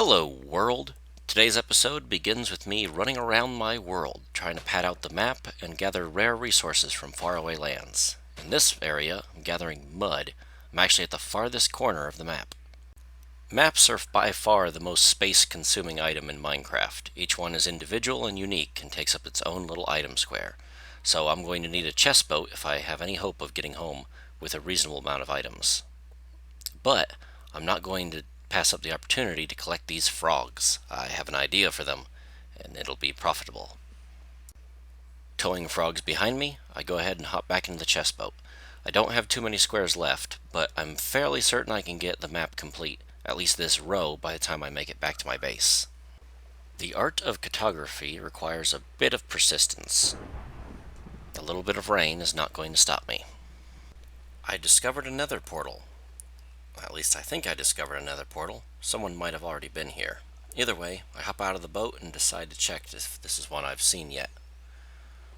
Hello, world! Today's episode begins with me running around my world, trying to pad out the map and gather rare resources from faraway lands. In this area, I'm gathering mud. I'm actually at the farthest corner of the map. Maps are by far the most space-consuming item in Minecraft. Each one is individual and unique and takes up its own little item square. So I'm going to need a chest boat if I have any hope of getting home with a reasonable amount of items. But I'm not going to pass up the opportunity to collect these frogs. I have an idea for them, and it'll be profitable. Towing frogs behind me, I go ahead and hop back into the chest boat. I don't have too many squares left, but I'm fairly certain I can get the map complete, at least this row, by the time I make it back to my base. The art of cartography requires a bit of persistence. A little bit of rain is not going to stop me. I discovered another portal. At least I think I discovered another portal. Someone might have already been here. Either way, I hop out of the boat and decide to check if this is one I've seen yet.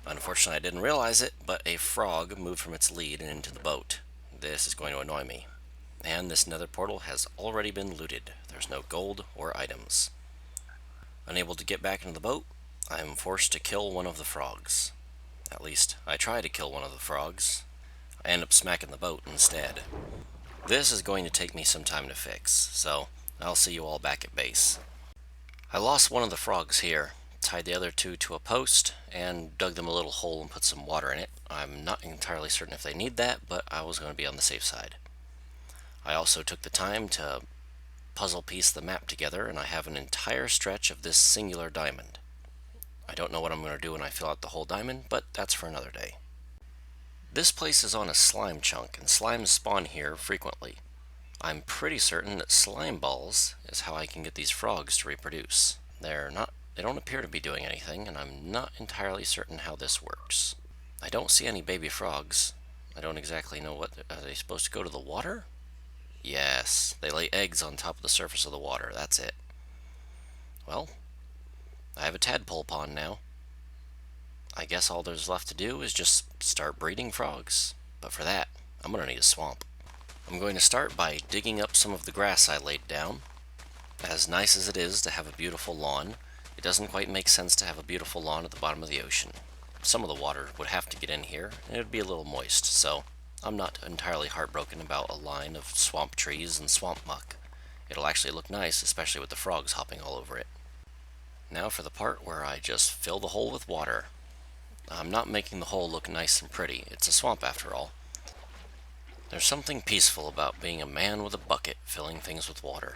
Unfortunately, I didn't realize it, but a frog moved from its lead and into the boat. This is going to annoy me. And this nether portal has already been looted. There's no gold or items. Unable to get back into the boat, I am forced to kill one of the frogs. At least, I try to kill one of the frogs. I end up smacking the boat instead. This is going to take me some time to fix, so I'll see you all back at base. I lost one of the frogs here, tied the other two to a post, and dug them a little hole and put some water in it. I'm not entirely certain if they need that, but I was going to be on the safe side. I also took the time to puzzle piece the map together, and I have an entire stretch of this singular diamond. I don't know what I'm going to do when I fill out the whole diamond, but that's for another day. This place is on a slime chunk, and slimes spawn here frequently. I'm pretty certain that slime balls is how I can get these frogs to reproduce. They don't appear to be doing anything, and I'm not entirely certain how this works. I don't see any baby frogs. I don't exactly know are they supposed to go to the water? Yes, they lay eggs on top of the surface of the water, that's it. Well, I have a tadpole pond now. I guess all there's left to do is just start breeding frogs. But for that, I'm going to need a swamp. I'm going to start by digging up some of the grass I laid down. As nice as it is to have a beautiful lawn, it doesn't quite make sense to have a beautiful lawn at the bottom of the ocean. Some of the water would have to get in here, and it would be a little moist, so I'm not entirely heartbroken about a line of swamp trees and swamp muck. It'll actually look nice, especially with the frogs hopping all over it. Now for the part where I just fill the hole with water. I'm not making the hole look nice and pretty. It's a swamp after all. There's something peaceful about being a man with a bucket filling things with water.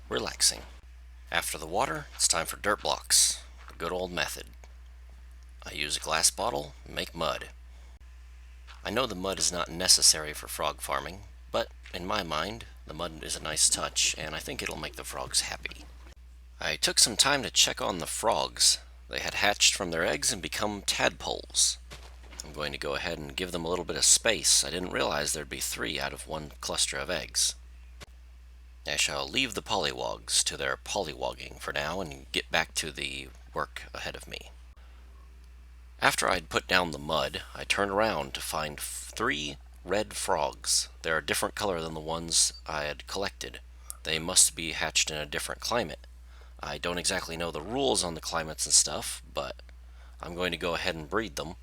Relaxing. After the water, it's time for dirt blocks. The good old method. I use a glass bottle and make mud. I know the mud is not necessary for frog farming, but in my mind, the mud is a nice touch, and I think it'll make the frogs happy. I took some time to check on the frogs. They had hatched from their eggs and become tadpoles. I'm going to go ahead and give them a little bit of space. I didn't realize there'd be 3 out of one cluster of eggs. I shall leave the polywogs to their polywogging for now and get back to the work ahead of me. After I'd put down the mud, I turned around to find 3 red frogs. They're a different color than the ones I had collected. They must be hatched in a different climate. I don't exactly know the rules on the climates and stuff, but I'm going to go ahead and breed them,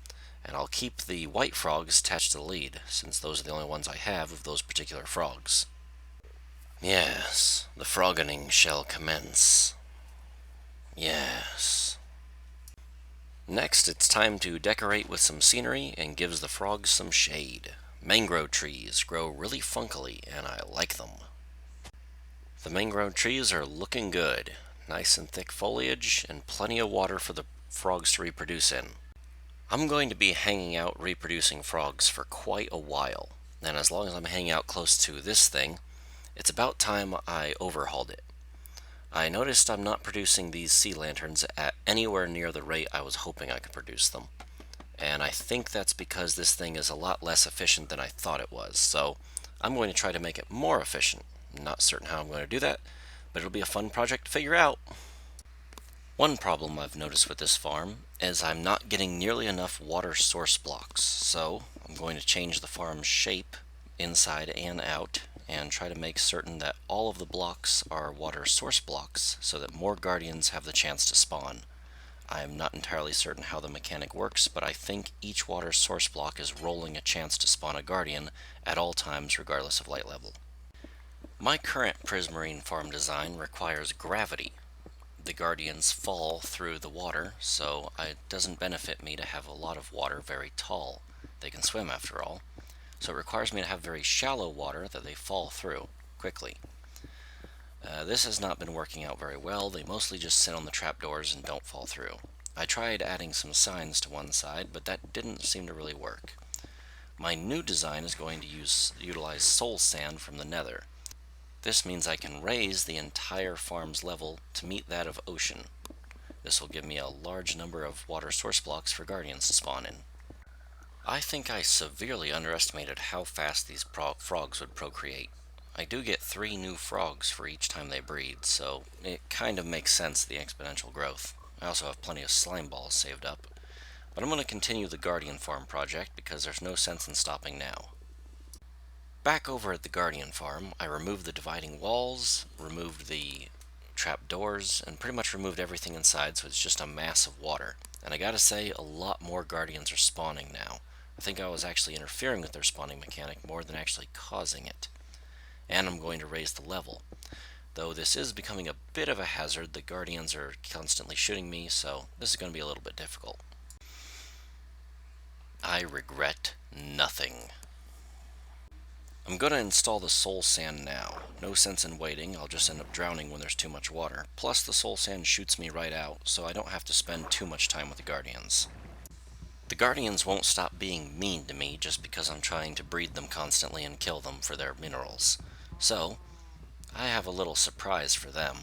and I'll keep the white frogs attached to the lead, since those are the only ones I have of those particular frogs. Yes, the froggening shall commence. Yes. Next, it's time to decorate with some scenery and gives the frogs some shade. Mangrove trees grow really funkily, and I like them. The mangrove trees are looking good. Nice and thick foliage, and plenty of water for the frogs to reproduce in. I'm going to be hanging out reproducing frogs for quite a while, and as long as I'm hanging out close to this thing, it's about time I overhauled it. I noticed I'm not producing these sea lanterns at anywhere near the rate I was hoping I could produce them, and I think that's because this thing is a lot less efficient than I thought it was, so I'm going to try to make it more efficient. I'm not certain how I'm going to do that, but it'll be a fun project to figure out. One problem I've noticed with this farm is I'm not getting nearly enough water source blocks, so I'm going to change the farm's shape inside and out and try to make certain that all of the blocks are water source blocks so that more guardians have the chance to spawn. I'm not entirely certain how the mechanic works, but I think each water source block is rolling a chance to spawn a guardian at all times regardless of light level. My current Prismarine farm design requires gravity. The guardians fall through the water, so it doesn't benefit me to have a lot of water very tall. They can swim after all, so it requires me to have very shallow water that they fall through quickly. This has not been working out very well. They mostly just sit on the trapdoors and don't fall through. I tried adding some signs to one side, but that didn't seem to really work. My new design is going to utilize soul sand from the nether. This means I can raise the entire farm's level to meet that of ocean. This will give me a large number of water source blocks for guardians to spawn in. I think I severely underestimated how fast these frogs would procreate. I do get 3 new frogs for each time they breed, so it kind of makes sense, the exponential growth. I also have plenty of slime balls saved up. But I'm going to continue the Guardian Farm project because there's no sense in stopping now. Back over at the Guardian Farm, I removed the dividing walls, removed the trap doors, and pretty much removed everything inside, so it's just a mass of water. And I gotta say, a lot more guardians are spawning now. I think I was actually interfering with their spawning mechanic more than actually causing it. And I'm going to raise the level. Though this is becoming a bit of a hazard, the guardians are constantly shooting me, so this is going to be a little bit difficult. I regret nothing. I'm going to install the soul sand now. No sense in waiting, I'll just end up drowning when there's too much water. Plus the soul sand shoots me right out, so I don't have to spend too much time with the guardians. The guardians won't stop being mean to me just because I'm trying to breed them constantly and kill them for their minerals. So, I have a little surprise for them.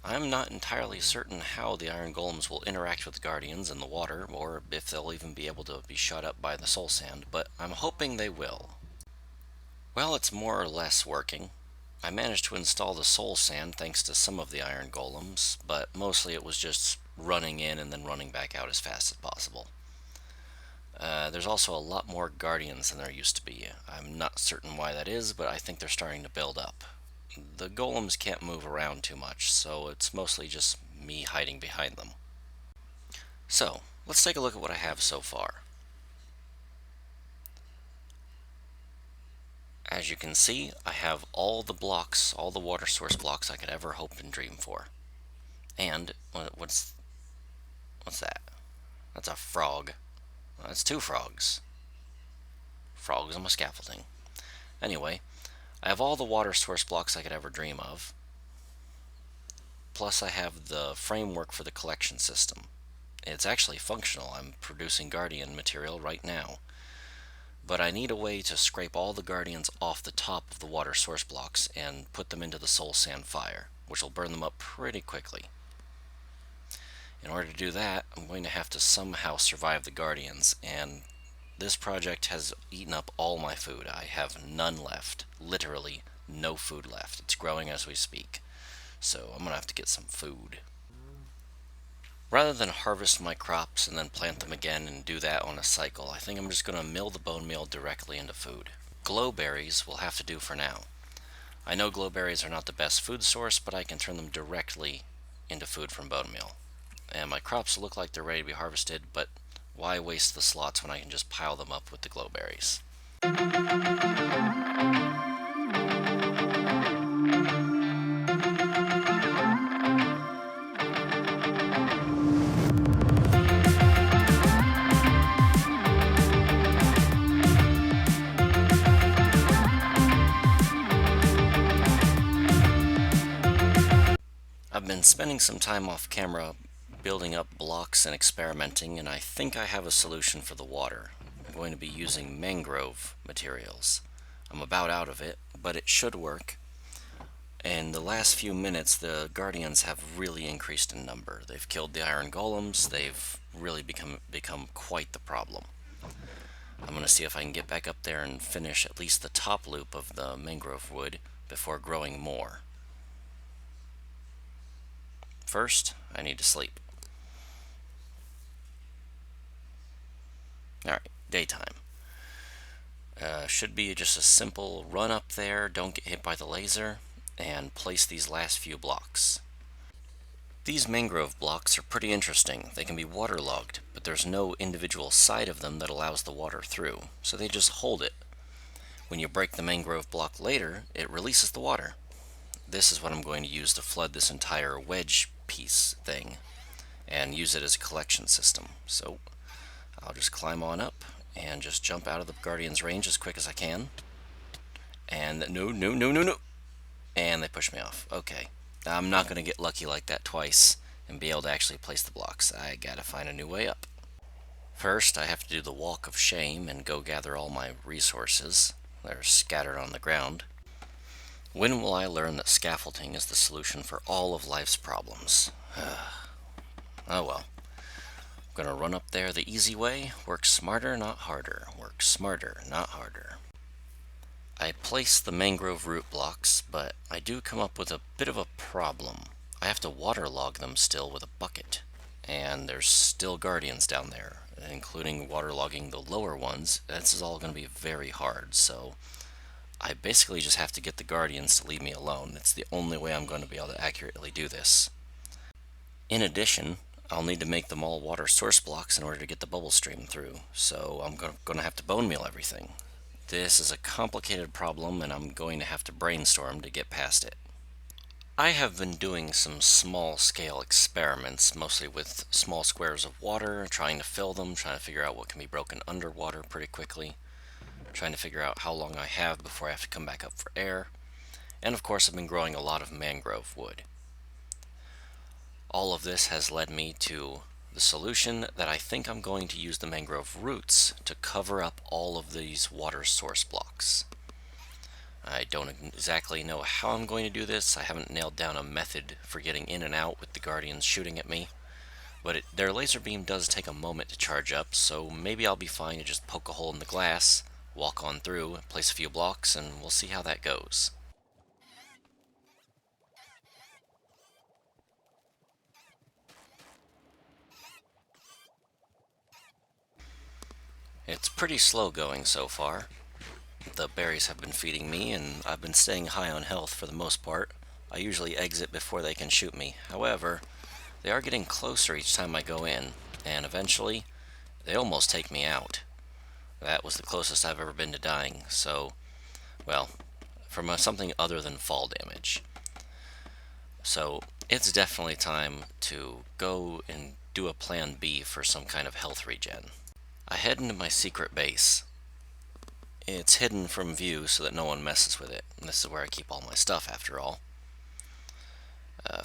I'm not entirely certain how the iron golems will interact with the guardians in the water, or if they'll even be able to be shot up by the soul sand, but I'm hoping they will. Well, it's more or less working. I managed to install the soul sand thanks to some of the iron golems, but mostly it was just running in and then running back out as fast as possible. There's also a lot more guardians than there used to be. I'm not certain why that is, but I think they're starting to build up. The golems can't move around too much, so it's mostly just me hiding behind them. So, let's take a look at what I have so far. As you can see, I have all the blocks, all the water source blocks I could ever hope and dream for. And, what's that? That's a frog. That's 2 frogs. Frogs on my scaffolding. Anyway, I have all the water source blocks I could ever dream of. Plus I have the framework for the collection system. It's actually functional. I'm producing guardian material right now. But I need a way to scrape all the guardians off the top of the water source blocks and put them into the soul sand fire, which will burn them up pretty quickly. In order to do that, I'm going to have to somehow survive the guardians, and this project has eaten up all my food. I have none left. Literally no food left. It's growing as we speak. So I'm going to have to get some food. Rather than harvest my crops and then plant them again and do that on a cycle, I think I'm just going to mill the bone meal directly into food. Glowberries will have to do for now. I know glowberries are not the best food source, but I can turn them directly into food from bone meal. And my crops look like they're ready to be harvested, but why waste the slots when I can just pile them up with the glowberries? I've been spending some time off camera building up blocks and experimenting, and I think I have a solution for the water. I'm going to be using mangrove materials. I'm about out of it, but it should work. In the last few minutes, the guardians have really increased in number. They've killed the iron golems. They've really become quite the problem. I'm going to see if I can get back up there and finish at least the top loop of the mangrove wood before growing more. First, I need to sleep. Alright, daytime. Should be just a simple run up there, don't get hit by the laser, and place these last few blocks. These mangrove blocks are pretty interesting. They can be waterlogged, but there's no individual side of them that allows the water through, so they just hold it. When you break the mangrove block later, it releases the water. This is what I'm going to use to flood this entire wedge piece thing and use it as a collection system. So I'll just climb on up and just jump out of the Guardian's range as quick as I can. And no, no, no, no, no. And they push me off. Okay. I'm not going to get lucky like that twice and be able to actually place the blocks. I gotta find a new way up. First, I have to do the walk of shame and go gather all my resources. They're scattered on the ground. When will I learn that scaffolding is the solution for all of life's problems? Oh well. I'm gonna run up there the easy way. Work smarter, not harder. Work smarter, not harder. I place the mangrove root blocks, but I do come up with a bit of a problem. I have to waterlog them still with a bucket. And there's still guardians down there, including waterlogging the lower ones. This is all going to be very hard, so I basically just have to get the guardians to leave me alone. It's the only way I'm going to be able to accurately do this. In addition, I'll need to make them all water source blocks in order to get the bubble stream through, so I'm going to have to bone meal everything. This is a complicated problem, and I'm going to have to brainstorm to get past it. I have been doing some small-scale experiments, mostly with small squares of water, trying to fill them, trying to figure out what can be broken underwater pretty quickly, trying to figure out how long I have before I have to come back up for air, and of course I've been growing a lot of mangrove wood. All of this has led me to the solution that I think I'm going to use the mangrove roots to cover up all of these water source blocks. I don't exactly know how I'm going to do this. I haven't nailed down a method for getting in and out with the guardians shooting at me, but their laser beam does take a moment to charge up, so maybe I'll be fine to just poke a hole in the glass, walk on through, place a few blocks, and we'll see how that goes. It's pretty slow going so far. The berries have been feeding me, and I've been staying high on health for the most part. I usually exit before they can shoot me. However, they are getting closer each time I go in, and eventually, they almost take me out. That was the closest I've ever been to dying, so, well, from something other than fall damage. So, it's definitely time to go and do a plan B for some kind of health regen. I head into my secret base. It's hidden from view so that no one messes with it. And this is where I keep all my stuff, after all.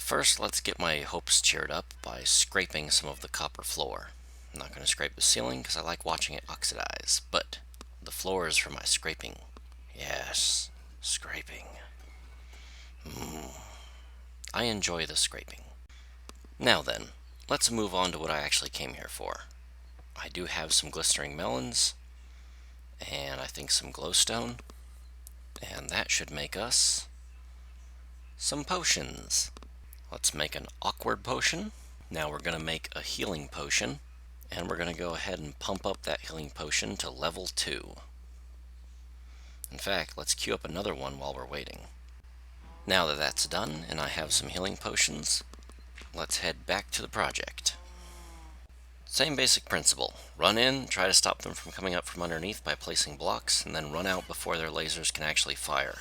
First, let's get my hopes cheered up by scraping some of the copper floor. I'm not going to scrape the ceiling because I like watching it oxidize, but the floor is for my scraping. Yes, scraping. I enjoy the scraping. Now then, let's move on to what I actually came here for. I do have some glistering melons, and I think some glowstone, and that should make us some potions. Let's make an awkward potion. Now we're going to make a healing potion, and we're going to go ahead and pump up that healing potion to level 2. In fact, let's queue up another one while we're waiting. Now that that's done, and I have some healing potions, let's head back to the project. Same basic principle. Run in, try to stop them from coming up from underneath by placing blocks, and then run out before their lasers can actually fire.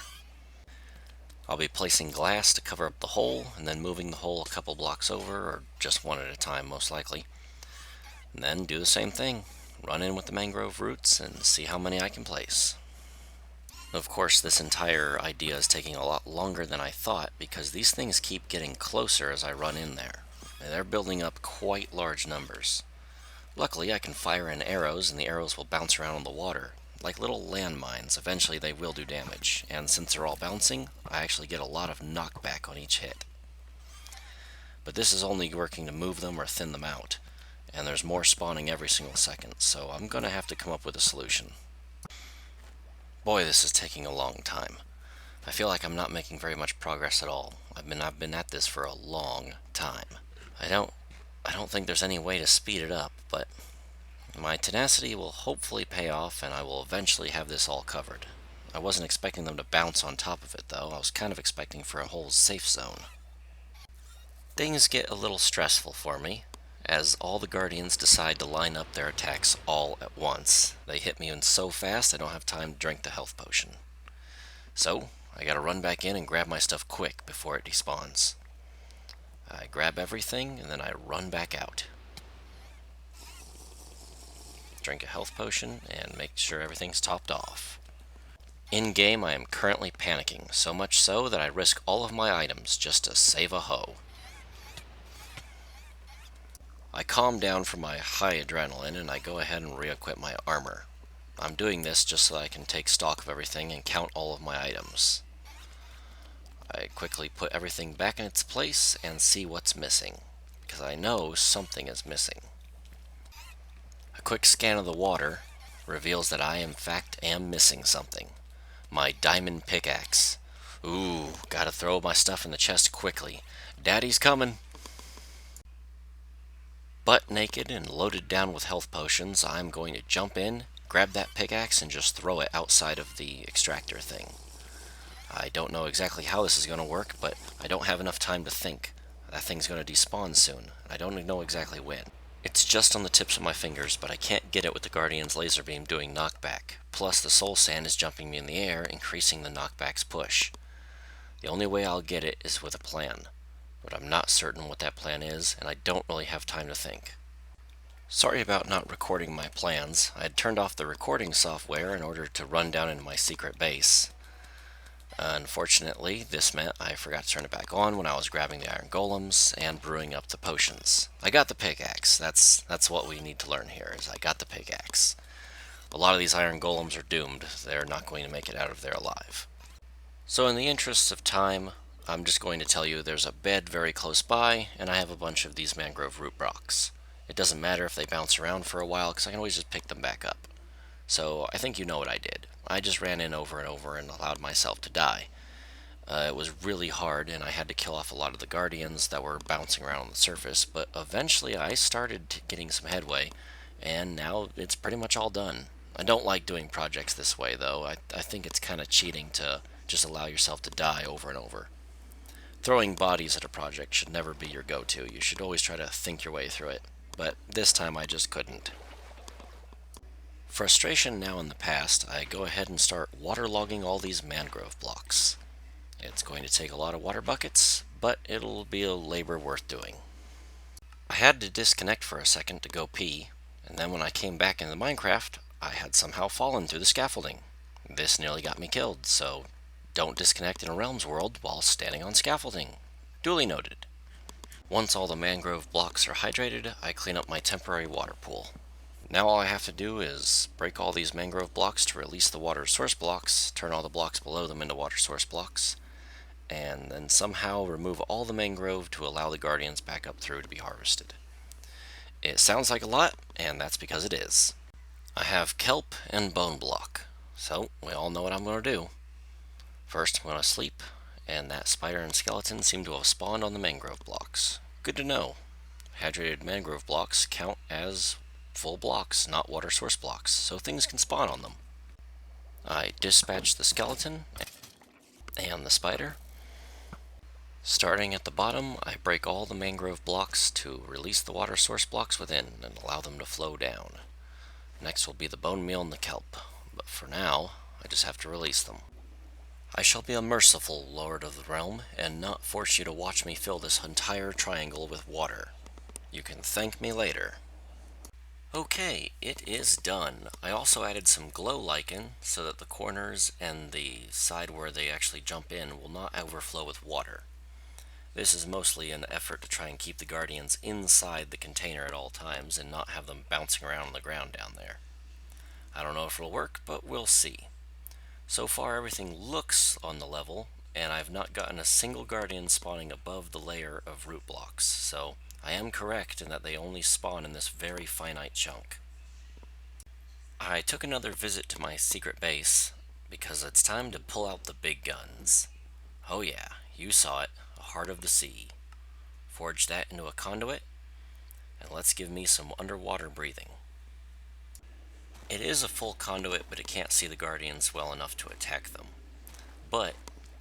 I'll be placing glass to cover up the hole, and then moving the hole a couple blocks over, or just one at a time most likely. And then do the same thing. Run in with the mangrove roots and see how many I can place. Of course, this entire idea is taking a lot longer than I thought because these things keep getting closer as I run in there. They're building up quite large numbers. Luckily, I can fire in arrows, and the arrows will bounce around on the water. Like little landmines, eventually they will do damage, and since they're all bouncing, I actually get a lot of knockback on each hit. But this is only working to move them or thin them out, and there's more spawning every single second, so I'm going to have to come up with a solution. Boy, this is taking a long time. I feel like I'm not making very much progress at all. I've been at this for a long time. I don't think there's any way to speed it up, but My tenacity will hopefully pay off and I will eventually have this all covered. I wasn't expecting them to bounce on top of it though, I was kind of expecting for a whole safe zone. Things get a little stressful for me, as all the guardians decide to line up their attacks all at once. They hit me in so fast I don't have time to drink the health potion. So, I gotta run back in and grab my stuff quick before it despawns. I grab everything and then I run back out. Drink a health potion and make sure everything's topped off. In game, I am currently panicking, so much so that I risk all of my items just to save a hoe. I calm down from my high adrenaline and I go ahead and re-equip my armor. I'm doing this just so that I can take stock of everything and count all of my items. I quickly put everything back in its place and see what's missing, because I know something is missing. A quick scan of the water reveals that I in fact am missing something. My diamond pickaxe. Ooh, gotta throw my stuff in the chest quickly. Daddy's coming! Butt naked and loaded down with health potions, I'm going to jump in, grab that pickaxe, and just throw it outside of the extractor thing. I don't know exactly how this is going to work, but I don't have enough time to think. That thing's going to despawn soon, and I don't know exactly when. It's just on the tips of my fingers, but I can't get it with the Guardian's laser beam doing knockback. Plus, the soul sand is jumping me in the air, increasing the knockback's push. The only way I'll get it is with a plan, but I'm not certain what that plan is, and I don't really have time to think. Sorry about not recording my plans. I had turned off the recording software in order to run down into my secret base. Unfortunately, this meant I forgot to turn it back on when I was grabbing the iron golems and brewing up the potions. I got the pickaxe. That's what we need to learn here, is I got the pickaxe. A lot of these iron golems are doomed. They're not going to make it out of there alive. So in the interests of time, I'm just going to tell you there's a bed very close by, and I have a bunch of these mangrove root blocks. It doesn't matter if they bounce around for a while, because I can always just pick them back up. So I think you know what I did. I just ran in over and over and allowed myself to die. It was really hard, and I had to kill off a lot of the guardians that were bouncing around on the surface, but eventually I started getting some headway, and now it's pretty much all done. I don't like doing projects this way, though. I think it's kind of cheating to just allow yourself to die over and over. Throwing bodies at a project should never be your go-to. You should always try to think your way through it, but this time I just couldn't. Frustration now in the past, I go ahead and start waterlogging all these mangrove blocks. It's going to take a lot of water buckets, but it'll be a labor worth doing. I had to disconnect for a second to go pee, and then when I came back into Minecraft, I had somehow fallen through the scaffolding. This nearly got me killed, so don't disconnect in a Realms world while standing on scaffolding. Duly noted. Once all the mangrove blocks are hydrated, I clean up my temporary water pool. Now all I have to do is break all these mangrove blocks to release the water source blocks, turn all the blocks below them into water source blocks, and then somehow remove all the mangrove to allow the guardians back up through to be harvested. It sounds like a lot, and that's because it is. I have kelp and bone block, so we all know what I'm going to do. First, I'm going to sleep, and that spider and skeleton seem to have spawned on the mangrove blocks. Good to know. Hydrated mangrove blocks count as full blocks, not water source blocks, so things can spawn on them. I dispatch the skeleton and the spider. Starting at the bottom, I break all the mangrove blocks to release the water source blocks within and allow them to flow down. Next will be the bone meal and the kelp, but for now, I just have to release them. I shall be a merciful Lord of the Realm, and not force you to watch me fill this entire triangle with water. You can thank me later. Okay, it is done. I also added some glow lichen so that the corners and the side where they actually jump in will not overflow with water. This is mostly an effort to try and keep the guardians inside the container at all times and not have them bouncing around on the ground down there. I don't know if it'll work, but we'll see. So far everything looks on the level, and I've not gotten a single guardian spawning above the layer of root blocks, so I am correct in that they only spawn in this very finite chunk. I took another visit to my secret base, because it's time to pull out the big guns. Oh yeah, you saw it, a heart of the sea. Forge that into a conduit, and let's give me some underwater breathing. It is a full conduit, but it can't see the Guardians well enough to attack them. But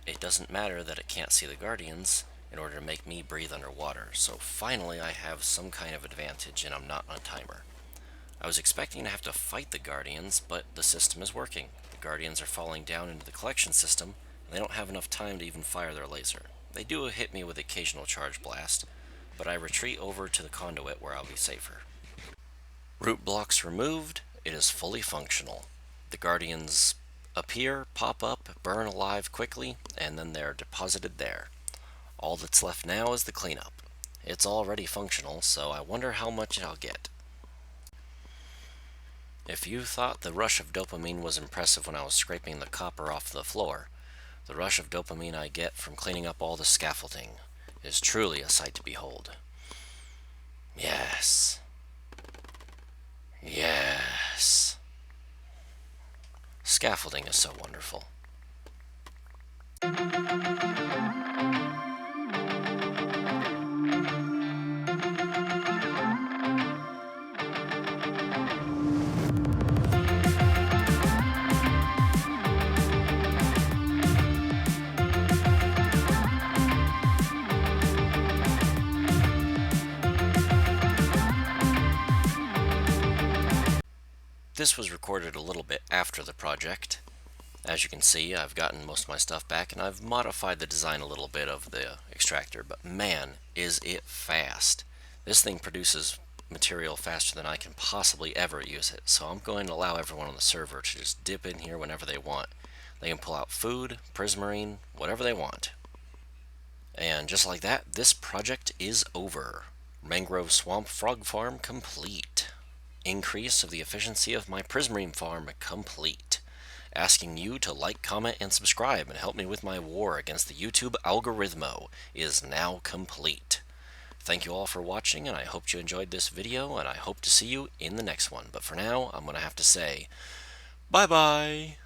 it doesn't matter that it can't see the Guardians in order to make me breathe underwater, so finally I have some kind of advantage and I'm not on a timer. I was expecting to have to fight the Guardians, but the system is working. The Guardians are falling down into the collection system, and they don't have enough time to even fire their laser. They do hit me with occasional charge blast, but I retreat over to the conduit where I'll be safer. Root blocks removed, it is fully functional. The Guardians appear, pop up, burn alive quickly, and then they're deposited there. All that's left now is the cleanup. It's already functional, so I wonder how much I'll get. If you thought the rush of dopamine was impressive when I was scraping the copper off the floor, the rush of dopamine I get from cleaning up all the scaffolding is truly a sight to behold. Yes. Yes. Scaffolding is so wonderful. This was recorded a little bit after the project. As you can see, I've gotten most of my stuff back and I've modified the design a little bit of the extractor, but man, is it fast. This thing produces material faster than I can possibly ever use it, so I'm going to allow everyone on the server to just dip in here whenever they want. They can pull out food, prismarine, whatever they want. And just like that, this project is over. Mangrove Swamp Frog Farm complete. Increase of the efficiency of my prismarine farm complete. Asking you to like, comment, and subscribe and help me with my war against the YouTube algorithm is now complete. Thank you all for watching, and I hope you enjoyed this video, and I hope to see you in the next one. But for now, I'm going to have to say, bye-bye!